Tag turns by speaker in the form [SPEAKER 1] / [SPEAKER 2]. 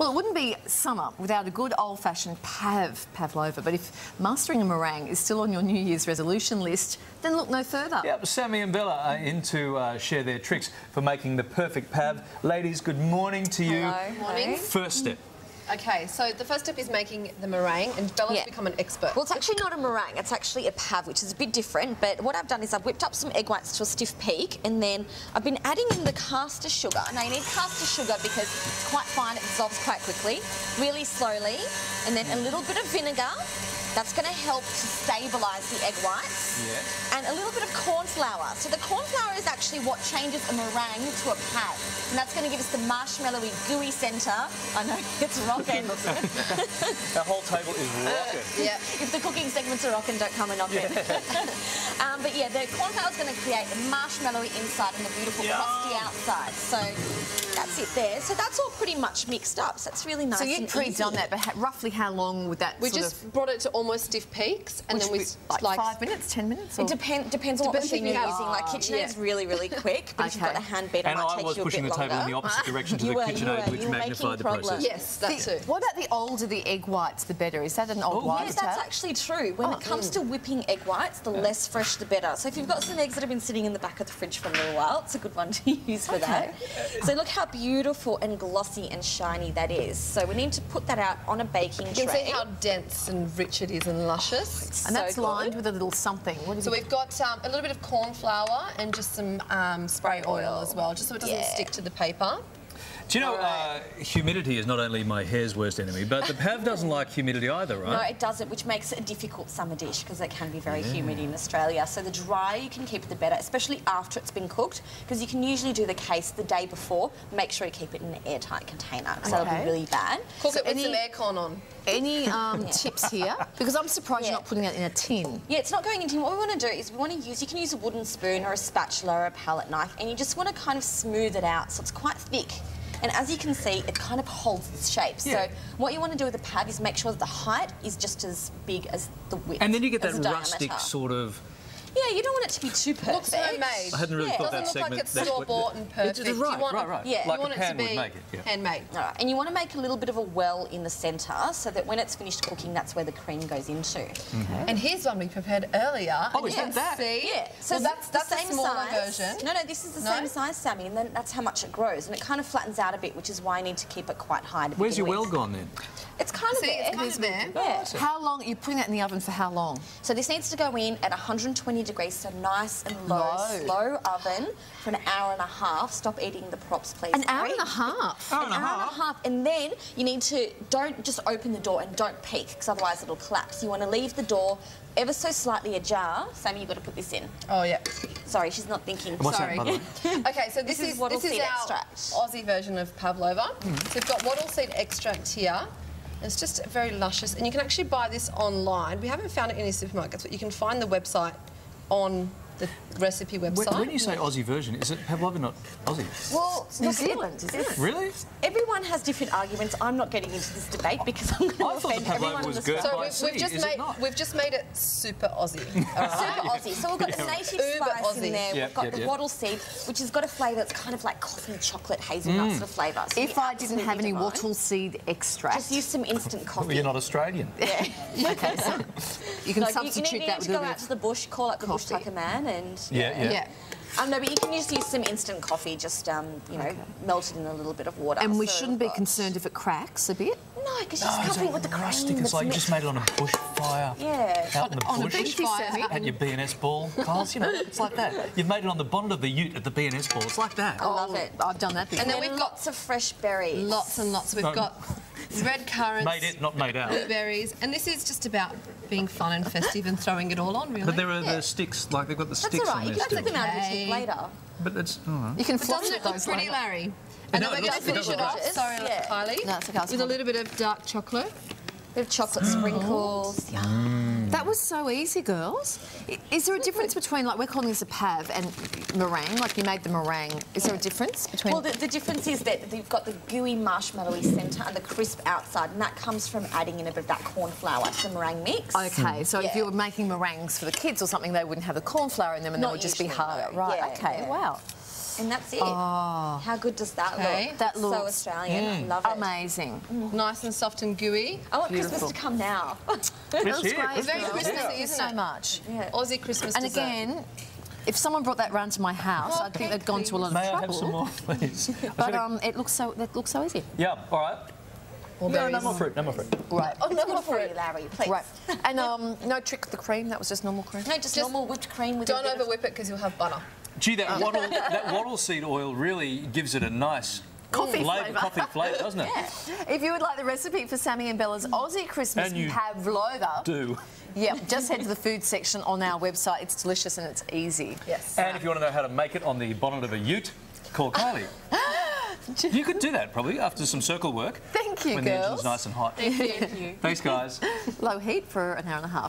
[SPEAKER 1] Well, it wouldn't be summer without a good old-fashioned pavlova, but if mastering a meringue is still on your New Year's resolution list, then look no further.
[SPEAKER 2] Yeah, Sammy and Bella are in to share their tricks for making the perfect pav. Ladies, good morning to you.
[SPEAKER 3] Hello. Morning.
[SPEAKER 2] First step.
[SPEAKER 3] Okay, so the first step is making the meringue, and Bella's become an expert.
[SPEAKER 4] Well, it's actually not a meringue, it's actually a pav, which is a bit different, but what I've done is I've whipped up some egg whites to a stiff peak, and then I've been adding in the caster sugar. Now, you need caster sugar because it's quite fine, it dissolves quite quickly, really slowly, and then a little bit of vinegar. That's going to help to stabilise the egg whites.
[SPEAKER 2] Yeah.
[SPEAKER 4] And a little bit of corn flour. So the corn flour is actually what changes a meringue to a pav. And that's going to give us the marshmallowy, gooey centre. I know, it's rocking.
[SPEAKER 2] Our whole table is rocking.
[SPEAKER 4] Yeah. If the cooking segments are rocking, don't come and knock it. But yeah, the corn flour is going to create the marshmallowy inside and the beautiful crusty outside. So that's it there. So that's all pretty much mixed up. So that's really nice.
[SPEAKER 1] So you'd pre-done that, but roughly how long would that
[SPEAKER 3] We just brought it to almost stiff peaks, and then we
[SPEAKER 1] like 5 minutes, 10 minutes? Or?
[SPEAKER 4] It depends on what machine you're using. Like KitchenAid is really, really quick, but if you've got a hand beater, it might take you a bit longer.
[SPEAKER 2] And I was pushing the table in the opposite direction to the KitchenAid, which magnified the process.
[SPEAKER 3] Yes, that too.
[SPEAKER 1] What about the older the egg whites, the better? Is that an old wives'
[SPEAKER 4] Yes, that's actually true. When it comes to whipping egg whites, the less fresh, the better. So if you've got some eggs that have been sitting in the back of the fridge for a little while, it's a good one to use for that. So look how beautiful and glossy and shiny that is. So we need to put that out on a baking tray.
[SPEAKER 3] You can see how dense and rich it is and luscious.
[SPEAKER 1] And that's lined with a little something.
[SPEAKER 3] So we've got a little bit of corn flour and just some spray oil as well, just so it doesn't stick to the paper.
[SPEAKER 2] Do you know, humidity is not only my hair's worst enemy, but the pav doesn't like humidity either, right?
[SPEAKER 4] No, it doesn't, which makes it a difficult summer dish because it can be very humid in Australia. So the drier you can keep it, the better, especially after it's been cooked, because you can usually do the case the day before. Make sure you keep it in an airtight container because that'll be really bad.
[SPEAKER 3] Cook it with some aircon on.
[SPEAKER 1] Any tips here? Because I'm surprised you're not putting it in a tin.
[SPEAKER 4] Yeah, it's not going in a tin. What we want to do is you can use a wooden spoon or a spatula or a palette knife, and you just want to kind of smooth it out so it's quite thick. And as you can see, it kind of holds its shape. So what you want to do with the pav is make sure that the height is just as big as the width.
[SPEAKER 2] And then you get that rustic sort of...
[SPEAKER 4] Yeah, you don't want it to be too perfect.
[SPEAKER 3] Looks homemade.
[SPEAKER 2] I hadn't really thought that
[SPEAKER 3] segment. It doesn't look like it's store-bought and perfect.
[SPEAKER 2] Right.
[SPEAKER 3] Yeah,
[SPEAKER 2] like
[SPEAKER 3] you want
[SPEAKER 2] a pan
[SPEAKER 3] it to be
[SPEAKER 2] would make it.
[SPEAKER 3] handmade.
[SPEAKER 4] All right. And you want to make a little bit of a well in the centre so that when it's finished cooking, that's where the cream goes into.
[SPEAKER 3] And here's one we prepared earlier.
[SPEAKER 2] Oh, is that?
[SPEAKER 3] See?
[SPEAKER 4] Yeah. So
[SPEAKER 3] well, that's
[SPEAKER 4] the same
[SPEAKER 3] a smaller
[SPEAKER 4] size
[SPEAKER 3] version.
[SPEAKER 4] No, this is the same size, Sammy, and then that's how much it grows. And it kind of flattens out a bit, which is why I need to keep it quite high to
[SPEAKER 2] Where's your
[SPEAKER 4] begin
[SPEAKER 2] well
[SPEAKER 4] with.
[SPEAKER 2] gone then?
[SPEAKER 4] It's kind of there.
[SPEAKER 3] It's kind of there.
[SPEAKER 4] Yeah.
[SPEAKER 1] How long? You're putting that in the oven for how long?
[SPEAKER 4] So this needs to go in at 120 degrees, so nice and low, slow oven for an hour and a half. Stop eating the props, please.
[SPEAKER 1] An hour and a half?
[SPEAKER 4] An hour and a half. And then you need to, don't just open the door and don't peek, because otherwise it'll collapse. You want to leave the door ever so slightly ajar. Sammy, you've got to put this in.
[SPEAKER 3] Oh, yeah.
[SPEAKER 4] Sorry, she's not thinking.
[SPEAKER 2] What's
[SPEAKER 4] Sorry.
[SPEAKER 2] that, by the way?
[SPEAKER 3] Okay, so this is our
[SPEAKER 4] extract.
[SPEAKER 3] Aussie version of pavlova. So we've got wattle seed extract here. It's just very luscious, and you can actually buy this online. We haven't found it in any supermarkets, but you can find the website on the recipe website.
[SPEAKER 2] When you say Aussie version, is it pavlova not Aussie?
[SPEAKER 4] Well,
[SPEAKER 1] New Zealand, isn't it?
[SPEAKER 2] Really?
[SPEAKER 4] Everyone has different arguments. I'm not getting into this debate because I'm going to offend everyone in the
[SPEAKER 3] We've just made it super Aussie.
[SPEAKER 4] Super Aussie. So we've got the native spice in there. We've got the wattle seed, which has got a flavour that's kind of like coffee, chocolate, hazelnut sort of flavour. So
[SPEAKER 1] if I didn't have any wattle seed extract...
[SPEAKER 4] Just use some instant coffee.
[SPEAKER 2] Well, you're not Australian.
[SPEAKER 4] Yeah.
[SPEAKER 1] Okay, so you can substitute that with
[SPEAKER 4] you need to go out to the bush, call up the bush tucker man and...
[SPEAKER 2] Yeah.
[SPEAKER 4] No, but you can just use some instant coffee, just, you know, melted in a little bit of water.
[SPEAKER 1] And we shouldn't be concerned if it cracks a bit?
[SPEAKER 4] No, because you're just covering it with the cream.
[SPEAKER 2] It's like you just made it on a bush fire.
[SPEAKER 4] Yeah.
[SPEAKER 2] Out in the bush.
[SPEAKER 1] Bush fire.
[SPEAKER 2] At your B&S ball. Carls, you know, it's like that. You've made it on the bonnet of the ute at the B&S ball. It's like that.
[SPEAKER 4] I love it.
[SPEAKER 1] I've done that before.
[SPEAKER 4] And then we've got lots of fresh berries.
[SPEAKER 3] Lots and lots. We've got red currants.
[SPEAKER 2] Made it, not made out.
[SPEAKER 3] Blueberries. And this is just about being fun and festive and throwing it all on, really.
[SPEAKER 2] But there are the sticks, like they've got the sticks on there.
[SPEAKER 4] That's all right. You can take them out of the tip later.
[SPEAKER 2] But it's... Oh.
[SPEAKER 1] You can flop
[SPEAKER 3] Doesn't it look pretty,
[SPEAKER 1] later.
[SPEAKER 3] Larry? And then we're going to finish it off, sorry, Kylie,
[SPEAKER 1] no, it's okay,
[SPEAKER 3] with a little bit of dark chocolate.
[SPEAKER 4] Bit of chocolate sprinkles.
[SPEAKER 1] That was so easy, girls. Is there a difference between, like, we're calling this a pav and meringue? Like, you made the meringue. Is there a difference between...
[SPEAKER 4] Well, the difference is that you've got the gooey marshmallowy centre and the crisp outside, and that comes from adding in a bit of that corn flour to the meringue mix.
[SPEAKER 1] Okay, so if you were making meringues for the kids or something, they wouldn't have the corn flour in them and they would just be harder. Right, okay, wow.
[SPEAKER 4] And that's it.
[SPEAKER 1] Oh.
[SPEAKER 4] How good does that look?
[SPEAKER 1] That
[SPEAKER 4] so
[SPEAKER 1] looks
[SPEAKER 4] Australian. I love it.
[SPEAKER 1] amazing.
[SPEAKER 3] Nice and soft and gooey.
[SPEAKER 4] I want
[SPEAKER 1] Beautiful.
[SPEAKER 4] Christmas to come now.
[SPEAKER 2] It's
[SPEAKER 1] Looks
[SPEAKER 2] here.
[SPEAKER 1] great.
[SPEAKER 3] It's very
[SPEAKER 1] girls.
[SPEAKER 3] Christmassy,
[SPEAKER 1] Thank you
[SPEAKER 3] isn't
[SPEAKER 1] so
[SPEAKER 3] it?
[SPEAKER 1] much.
[SPEAKER 4] Yeah.
[SPEAKER 3] Aussie Christmas
[SPEAKER 1] And
[SPEAKER 3] dessert.
[SPEAKER 1] again, if someone brought that round to my house,
[SPEAKER 3] Oh,
[SPEAKER 1] I'd think
[SPEAKER 3] okay,
[SPEAKER 1] they'd gone to a lot of
[SPEAKER 2] May I
[SPEAKER 1] trouble.
[SPEAKER 2] have some more, please?
[SPEAKER 1] But it looks so easy.
[SPEAKER 2] Yeah, all right.
[SPEAKER 3] Or
[SPEAKER 2] No, no
[SPEAKER 3] berries.
[SPEAKER 2] more fruit, no more fruit.
[SPEAKER 1] Right.
[SPEAKER 3] Oh, no,
[SPEAKER 4] Good for you, Larry, please.
[SPEAKER 1] Right. And no trick with the cream. That was just normal cream.
[SPEAKER 4] No, just normal whipped cream with
[SPEAKER 3] Don't
[SPEAKER 4] a bit of...
[SPEAKER 3] overwhip it because you'll have butter.
[SPEAKER 2] Gee, that wattle seed oil really gives it a nice
[SPEAKER 1] Coffee flavour.
[SPEAKER 2] coffee flavour, doesn't it?
[SPEAKER 1] If you would like the recipe for Sammy and Bella's Aussie Christmas
[SPEAKER 2] And you
[SPEAKER 1] pavlova,
[SPEAKER 2] Do.
[SPEAKER 1] yeah, just head to the food section on our website. It's delicious and it's easy.
[SPEAKER 3] Yes.
[SPEAKER 2] And if you want to know how to make it on the bonnet of a ute, call Kylie. You could do that probably after some circle work.
[SPEAKER 1] Thank you,
[SPEAKER 2] when the
[SPEAKER 1] girls.
[SPEAKER 2] engine's nice and hot.
[SPEAKER 3] Thank you.
[SPEAKER 2] Thanks, guys.
[SPEAKER 1] Low heat for an hour and a half.